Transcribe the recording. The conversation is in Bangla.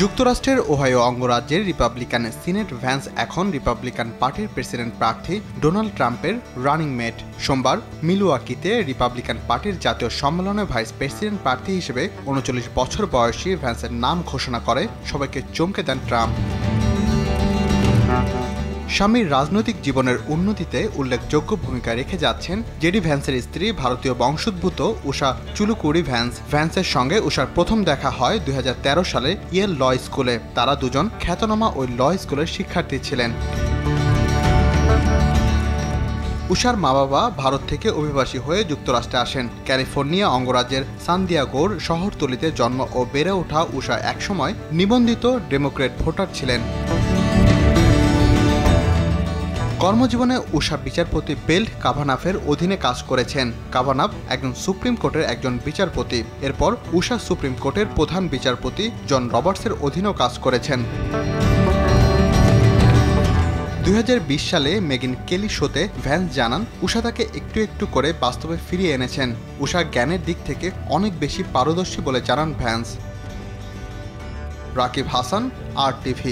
যুক্তরাষ্ট্রের ওহাইও অঙ্গরাজ্যের রিপাবলিকান সিনেট ভ্যান্স এখন রিপাবলিকান পার্টির প্রেসিডেন্ট প্রার্থী ডোনাল্ড ট্রাম্পের রানিং মেট। সোমবার মিলওয়াকিতে রিপাবলিকান পার্টির জাতীয় সম্মেলনে ভাইস প্রেসিডেন্ট প্রার্থী হিসেবে ৩৯ বছর বয়সী ভ্যান্সের নাম ঘোষণা করে সবাইকে চমকে দেন ট্রাম্প। স্বামীর রাজনৈতিক জীবনের উন্নতিতে উল্লেখযোগ্য ভূমিকা রেখে যাচ্ছেন জেডি ভ্যান্সের স্ত্রী ভারতীয় বংশোদ্ভূত উষা চুলুকুরি ভ্যান্স। ভ্যান্সের সঙ্গে উষার প্রথম দেখা হয় ২০১৩ সালে ইয়েল ল স্কুলে। তারা দুজন খ্যাতনামা ওই ল স্কুলের শিক্ষার্থী ছিলেন। উষার মা বাবা ভারত থেকে অভিবাসী হয়ে যুক্তরাষ্ট্রে আসেন। ক্যালিফোর্নিয়া অঙ্গরাজ্যের সান দিয়েগোর শহরতলিতে জন্ম ও বেড়ে ওঠা উষা একসময় নিবন্ধিত ডেমোক্রেট ভোটার ছিলেন। কর্মজীবনে উষা বিচারপতি বেল্ট কাভানাফের অধীনে কাজ করেছেন। কাভানাফ একজন সুপ্রিম কোর্টের একজন বিচারপতি। এরপর উষা সুপ্রিম কোর্টের প্রধান বিচারপতি জন রবার্টসের অধীনেও কাজ করেছেন। ২০২০ সালে মেগিন কেলি শোতে ভ্যান্স জানান উষা তাকে একটু একটু করে বাস্তবে ফিরিয়ে এনেছেন। উষা জ্ঞানের দিক থেকে অনেক বেশি পারদর্শী বলে জানান ভ্যান্স। রাকিব হাসান, RTV।